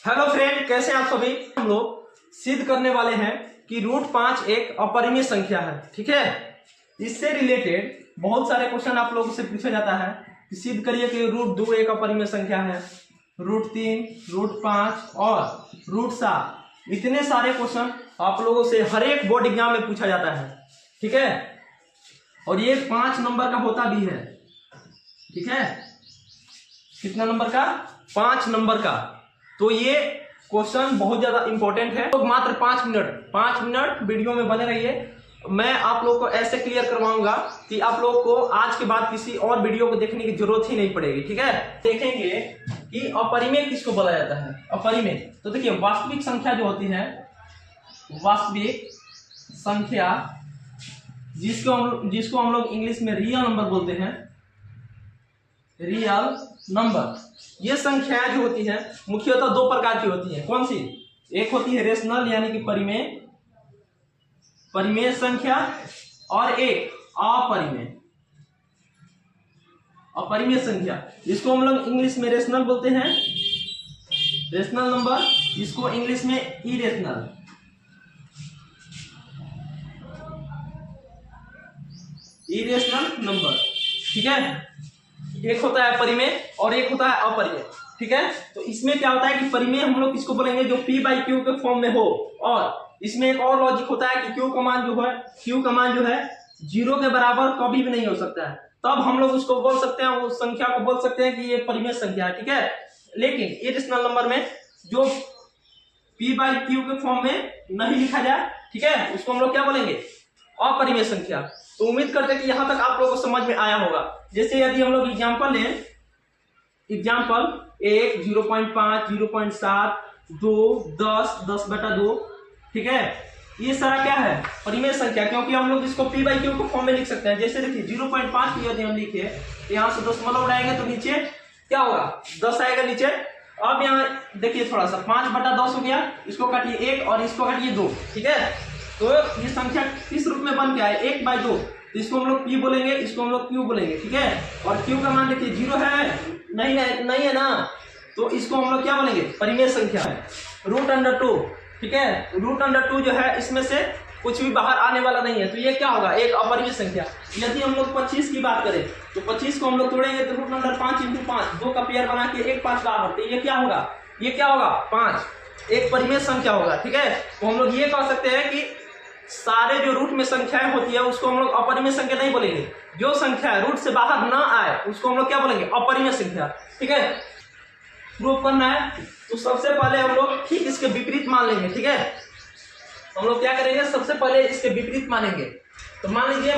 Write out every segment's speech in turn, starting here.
Hello friend, कैसे हैं आप सभी। हम लोग सिद्ध करने वाले हैं कि √5 एक अपरिमेय संख्या है। ठीक है, इससे रिलेटेड बहुत सारे क्वेश्चन आप लोगों से पूछा जाता है कि सिद्ध करिए कि √2 एक अपरिमेय संख्या है, √3, √5 और √7। इतने सारे क्वेश्चन आप लोगों से हर एक बोर्ड एग्जाम में पूछा जाता है। ठीक है, और ये 5 नंबर का होता भी है। ठीक है, कितना नंबर का? 5 नंबर का। तो ये क्वेश्चन बहुत ज्यादा इंपॉर्टेंट है। तो मात्र 5 मिनट वीडियो में बने रहिए। मैं आप लोग को ऐसे क्लियर करवाऊंगा कि आप लोग को आज के बाद किसी और वीडियो को देखने की जरूरत ही नहीं पड़ेगी। ठीक है, देखेंगे कि अपरिमेय किसको बोला जाता है। अपरिमेय तो देखिए, वास्तविक संख्या जो होती है, वास्तविक संख्या जिसको हम लोग इंग्लिश में रियल नंबर बोलते हैं, रियल नंबर। ये संख्याएं जो होती हैं मुख्यतः 2 प्रकार की होती हैं। कौन सी? एक होती है रेशनल यानी कि परिमेय संख्या, और एक अपरिमेय संख्या। इसको हम लोग इंग्लिश में रेशनल बोलते हैं, रेशनल नंबर। इसको इंग्लिश में इरेशनल, नंबर। ठीक है, एक होता है परिमेय और एक होता है अपरिमेय। ठीक है, तो इसमें क्या होता है कि परिमेय हम लोग किसको बोलेंगे? जो p/q के फॉर्म में हो। और इसमें एक और लॉजिक होता है कि q का मान जो है 0 के बराबर कभी भी नहीं हो सकता है। तब हम लोग उसको बोल सकते हैं, उस संख्या को बोल सकते हैं कि ये परिमेय संख्या है। ठीक है, लेकिन इरेशनल नंबर में जो p/q के फॉर्म में नहीं लिखा जाए, ठीक है, उसको हम लोग क्या बोलेंगे? अपरिमेय संख्या। तो उम्मीद करते हैं कि यहां तक आप लोगों को समझ में आया होगा। जैसे यदि हम लोग एग्जांपल लें, एग्जांपल 1, 0.5, 0.7, 2, 10, 10/2। ठीक है, ये सारा क्या है? परिमेय संख्या, क्योंकि हम लोग इसको p/q को फॉर्म में लिख सकते हैं। जैसे देखिए 0.5 की यदि हम लिखे, यहां से दशमलव उड़ाएंगे तो नीचे क्या होगा? 10 आएगा नीचे। अब यहाँ देखिए थोड़ा सा 5/10 हो गया, इसको काटिए 1 और इसको काटिए 2। ठीक है, तो ये संख्या किस रूप में बन के आए? 1/2। तो इसको हम लोग p बोलेंगे, इसको हम लोग q बोलेंगे। ठीक है, और q का मान देखिए 0 है, नहीं है ना, तो इसको हम लोग क्या बोलेंगे? परिमेय संख्या है। √2। ठीक है, √2 जो है इसमें से कुछ भी बाहर आने वाला नहीं है, तो ये क्या होगा? एक अपरिमेय संख्या। यदि हम लोग 25 की बात करें तो 25 को हम लोग तोड़ेंगे तो √5 × 5, 2 का पेयर बना के 1 5 बार, ये क्या होगा? ये क्या होगा? 5। एक परिमेय संख्या होगा। ठीक है, तो हम लोग ये कह सकते हैं कि सारे जो रूट में संख्याएं होती है उसको हम लोग अपरिमेय संख्या नहीं बोलेंगे। जो संख्या रूट से बाहर ना आए उसको हम लोग क्या बोलेंगे? अपरिमेय संख्या। ठीक है, प्रूफ करना है तो सबसे पहले हम लोग ठीक इसके विपरीत मान लेंगे। ठीक है, हम लोग क्या करेंगे? सबसे पहले इसके विपरीत मानेंगे। तो मान लीजिए,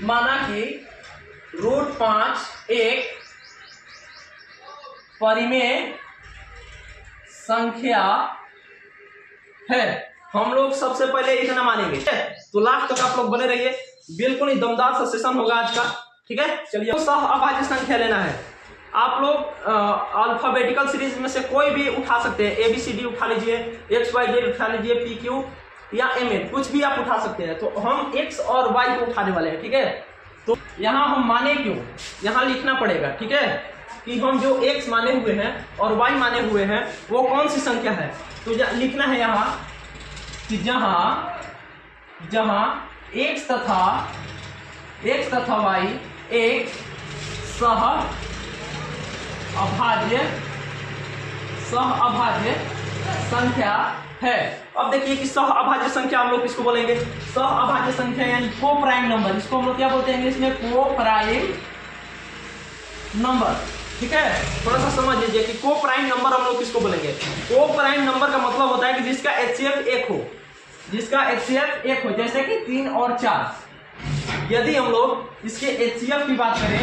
माना कि √5 एक परिमेय संख्या है। हम लोग सबसे पहले इतना मानेंगे। तो लास्ट तक आप लोग बने रहिए, बिल्कुल ही दमदार सा सेशन होगा आज का। ठीक है, चलिए सहअभाज्य संख्या लेना है। आप लोग अल्फाबेटिकल सीरीज में से कोई भी उठा सकते हैं। ABCD उठा लीजिए, XYZ उठा लीजिए, PQ या MN, कुछ भी आप उठा सकते हैं। तो हम X और Y को उठाने वाले हैं। ठीक है, तो यहाँ हम माने क्यों, यहाँ लिखना पड़ेगा। ठीक है, कि हम जो X माने हुए हैं और Y माने हुए हैं वो कौन सी संख्या है। तो लिखना है यहाँ कि जहां X तथा Y एक सहअभाज्य संख्या है। अब देखिए कि सहअभाज्य संख्या हम लोग किसको बोलेंगे? सहअभाज्य संख्या यानी को-प्राइम नंबर। इसको हम लोग क्या बोलते हैं इंग्लिश में? Co-prime number. ठीक है, थोड़ा सा समझ लीजिए कि को-प्राइम नंबर हम लोग किसको बोलेंगे? को-प्राइम नंबर का मतलब होता है कि जिसका HCF 1 हो, जैसे कि 3 और 4। यदि हम लोग इसके HCF की बात करें,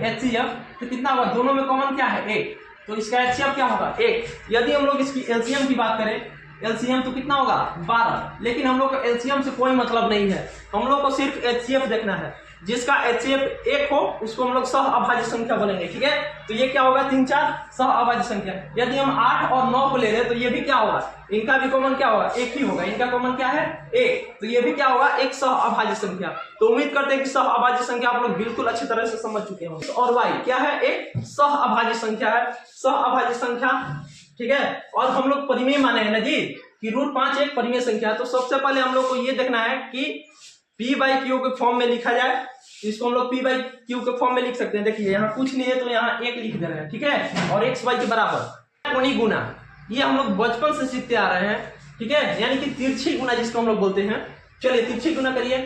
HCF तो कितना होगा? दोनों में कॉमन क्या है? 1, तो इसका HCF क्या होगा? 1। यदि हम लोग इसकी LCM की बात करें, LCM तो कितना होगा? 12। लेकिन हम लोग को LCM से कोई मतलब नहीं है, हम लोग को सिर्फ HCF देखना है। जिसका HCF 1 हो उसको हम लोग सहअभाज्य संख्या बोलेंगे। ठीक है, तो ये क्या होगा? 3 4 सहअभाज्य संख्या। यदि हम 8 और 9 को ले रहे हैं तो ये भी क्या होगा? इनका भी कॉमन क्या होगा? 1 ही होगा। इनका कॉमन क्या है? 1। तो ये भी क्या होगा? एक सहअभाज्य संख्या। तो उम्मीद करते हैं कि सहअभाज्य संख्या आप लोग बिल्कुल अच्छी तरह से समझ चुके होंगे। और y क्या है? एक सहअभाज्य संख्या है। सहअभाज्य संख्या ठीक है। और हम लोग परिमेय माने हैं ना जी कि रूट 5 एक परिमेय संख्या है। तो सबसे पहले हम लोग को ये देखना है कि P बाई क्यू के फॉर्म में लिखा जाए। इसको हम लोग P बाई क्यू के फॉर्म में लिख सकते हैं। देखिए यहाँ कुछ नहीं है तो यहाँ 1 लिख दे रहे हैं, ठीक है। और x y के बराबर कोणीय गुना, ये हम लोग बचपन से सीखते आ रहे हैं, ठीक है, यानी कि तिरछी गुना जिसको हम लोग बोलते हैं। चलिए तिरछी गुना करिए।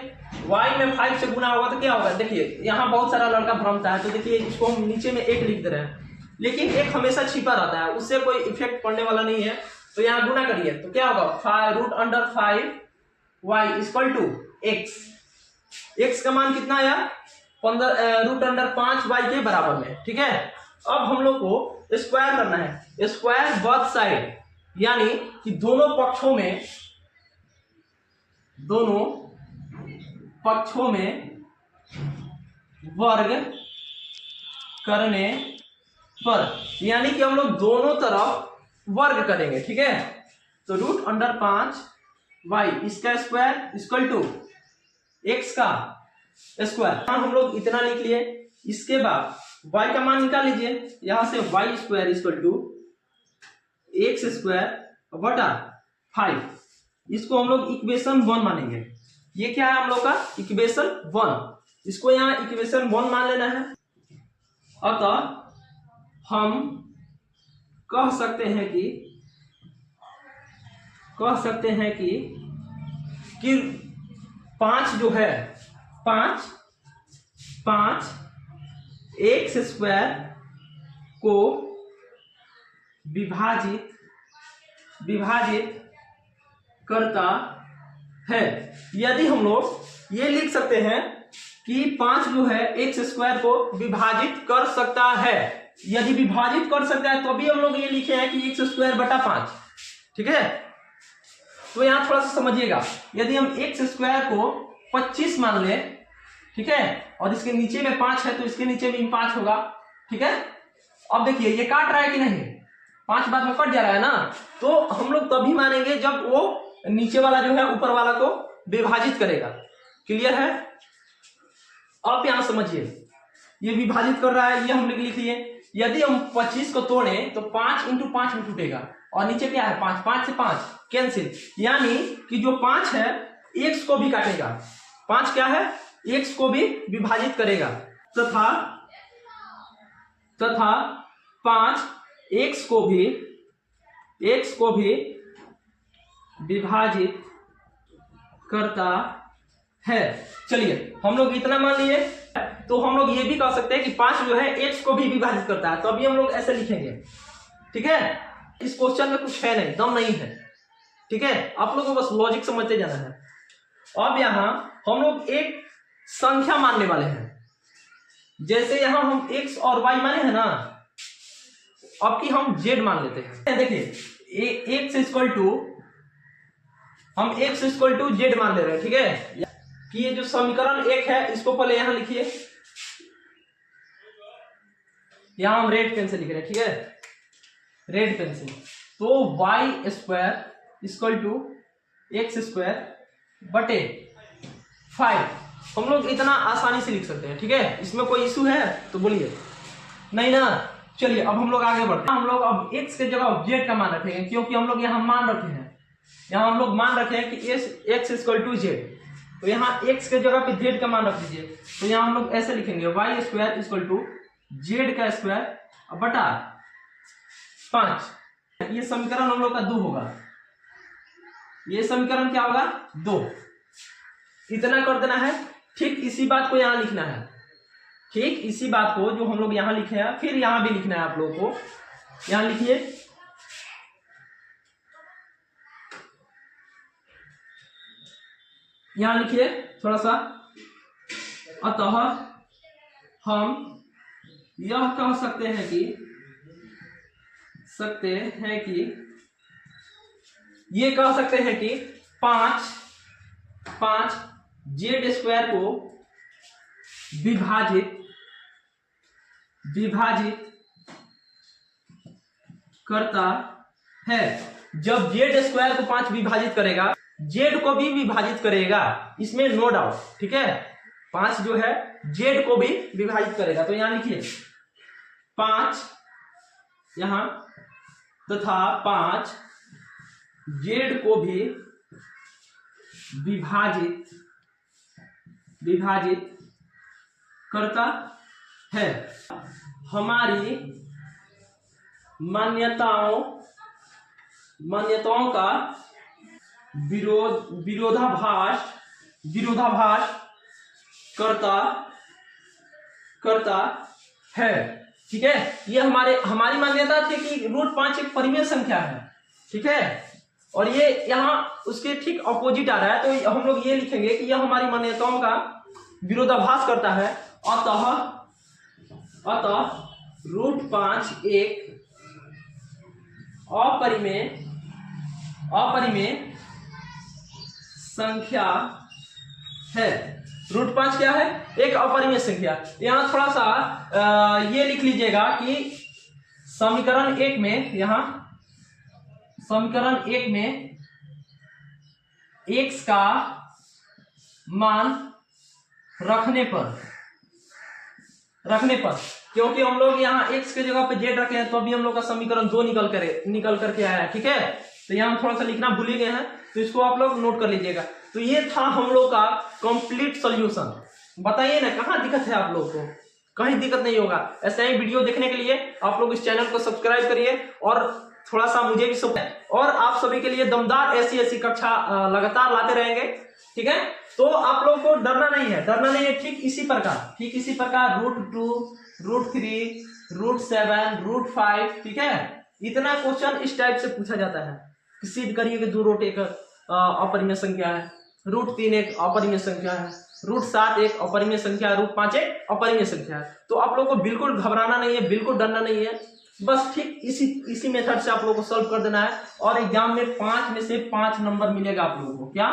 y में 5 से गुना होगा तो क्या होगा, देखिए यहाँ बहुत सारा लड़का भ्रमता है, तो देखिए इसको हम नीचे में 1 लिख दे रहे हैं, लेकिन 1 हमेशा छिपा रहता है, उससे कोई इफेक्ट पड़ने वाला नहीं है। तो यहाँ गुना करिए तो क्या होगा, √5y इक्वल टू x का मान कितना आया, 15√5y के बराबर में, ठीक है। अब हम लोग को स्क्वायर करना है, स्क्वायर बोथ साइड, यानी कि दोनों पक्षों में वर्ग करने पर, यानी कि हम लोग दोनों तरफ वर्ग करेंगे, ठीक है। तो √5y इसका स्क्वायर इक्वल टू x का स्क्वायर, हम लोग इतना लिख लिए। इसके बाद y का मान निकाल लीजिए, यहां से y square equal to x square बटा 5, इसको हम लोग इक्वेशन 1 मानेंगे। ये क्या है हम लोग का इक्वेशन 1, इसको यहाँ इक्वेशन 1 मान लेना है। अतः हम कह सकते हैं कि 5 जो है 5 x स्क्वायर को विभाजित करता है। यदि हम लोग ये लिख सकते हैं कि 5 जो है x स्क्वायर को विभाजित कर सकता है, यदि विभाजित कर सकता है तो अभी हम लोग ये लिखे हैं कि x स्क्वायर बटा 5, ठीक है। तो यहां थोड़ा सा समझिएगा, यदि हम x स्क्वायर को 25 मान ले, ठीक है, और इसके नीचे में 5 है तो इसके नीचे भी 5 होगा, ठीक है। अब देखिए ये काट रहा है कि नहीं, 5 बाद में कट जा रहा है ना, तो हम लोग तभी मानेंगे जब वो नीचे वाला जो है ऊपर वाला को विभाजित करेगा। क्लियर है। अब यहां समझिए, ये विभाजित कर रहा है, ये हम लोग लिख लिए। यदि हम 25 को तोड़े तो 5 × 5 में टूटेगा, और नीचे क्या है 5 से 5 कैंसिल, यानी कि जो 5 है x को भी काटेगा, 5 क्या है x को भी विभाजित करेगा, तथा 5 x को भी विभाजित करता है। चलिए हम लोग इतना मान लिए, तो हम लोग ये भी कह सकते हैं कि 5 जो है x को भी विभाजित करता है, तो अभी हम लोग ऐसे लिखेंगे, ठीक है। इस क्वेश्चन में कुछ है नहीं, दम नहीं है, ठीक है, आप लोगों को बस लॉजिक समझते जाना है। अब यहां हम लोग एक संख्या मानने वाले हैं, जैसे यहां हम x और y माने हैं ना, अब की हम z मान लेते हैं। देखिए x इक्वल टू हम x इक्वल टू z मान ले रहे हैं, ठीक है। कि ये जो समीकरण 1 है इसको पहले यहां लिखिए, यहां हम रेड पेन से लिख रहे हैं, ठीक है, रेड पेन से। तो y square equal to x square बटे 5, हम लोग इतना आसानी से लिख सकते हैं, ठीक है। इसमें कोई इशू है तो बोलिए, नहीं ना। चलिए अब हम लोग आगे बढ़ते हैं। हम लोग अब x के जगह z का मान रखेंगे, क्योंकि हम लोग यहाँ मान रखे हैं, यहाँ हम लोग मान रखे हैं कि x इक्वल टू z, तो यहाँ x के जगह पे z का मान रख दीजिए। तो यहाँ हम लोग ऐसे लिखेंगे y square equal to z का स्क्वायर बटा 5। ये समीकरण हम लोग का 2 होगा, ये समीकरण क्या होगा 2। इतना कर देना है। ठीक इसी बात को यहाँ लिखना है, ठीक इसी बात को जो हम लोग यहाँ लिखे हैं फिर यहाँ भी लिखना है आप लोगों को। यहाँ लिखिए, यहाँ लिखिए थोड़ा सा। अतः हम यह कह सकते हैं कि ये कह सकते हैं कि 5 जेड स्क्वायर को विभाजित करता है। जब जेड स्क्वायर को 5 विभाजित करेगा, जेड को भी विभाजित करेगा, इसमें नो डाउट, ठीक है। 5 जो है जेड को भी विभाजित करेगा। तो यहां लिखिए 5, यहां तथा 5 z को भी विभाजित करता है। हमारी मान्यताओं का विरोधाभास करता है। ठीक है, ये हमारी मान्यता थी कि √5 एक परिमेय संख्या है। ठीक है, और ये यहाँ उसके ठीक ऑपोजिट आ रहा है, तो हम लोग ये लिखेंगे कि यह हमारी मान्यताओं का विरोधाभास करता है। अतः √5 एक अपरिमेय संख्या है। √5 क्या है? एक अपरिमेय संख्या। यहाँ थोड़ा सा ये लिख लीजिएगा कि समीकरण 1 में x का मान रखने पर, क्योंकि हम लोग यहाँ x के जगह पे z रखे हैं तो अभी हम लोग का समीकरण 2 निकल करके आया है। ठीक है, तो यहाँ थोड़ा सा लिखना भूल ही गए हैं, तो इसको आप लोग नोट कर लीजिएगा। तो ये था हम लोग का कंप्लीट सॉल्यूशन। बताइए ना, कहाँ दिक्कत है आप लोग को? कहीं दिक्कत नहीं होगा। ऐसे ही वीडियो देखने के लिए आप लोग इस चैनल को सब्सक्राइब करिए और थोड़ा सा मुझे भी सपोर्ट, और आप सभी के लिए दमदार ऐसी कक्षा लगातार लाते रहेंगे। ठीक है, तो आप लोग को डरना नहीं है। ठीक इसी प्रकार √2, √3, √7, √5। ठीक है, इतना क्वेश्चन इस टाइप से पूछा जाता है। सिद्ध करिए कि 2 रूट एक अपरिमेय संख्या है, √3 एक अपरिमेय संख्या है, √7 एक अपरिमेय संख्या है, √5 एक अपरिमेय संख्या है। तो आप लोग को बिल्कुल घबराना नहीं है, बिल्कुल डरना नहीं है। बस ठीक इसी मेथड से आप लोगों को सॉल्व कर देना है, और एग्जाम में 5 में से 5 नंबर मिलेगा आप लोगों को। क्या?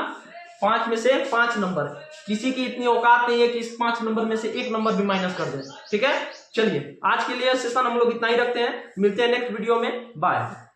5 में से 5 नंबर। किसी की इतनी औकात नहीं है कि इस 5 नंबर में से 1 नंबर भी माइनस कर दे। ठीक है, चलिए आज के लिए सेशन हम लोग इतना ही रखते हैं। मिलते हैं नेक्स्ट वीडियो में। बाय।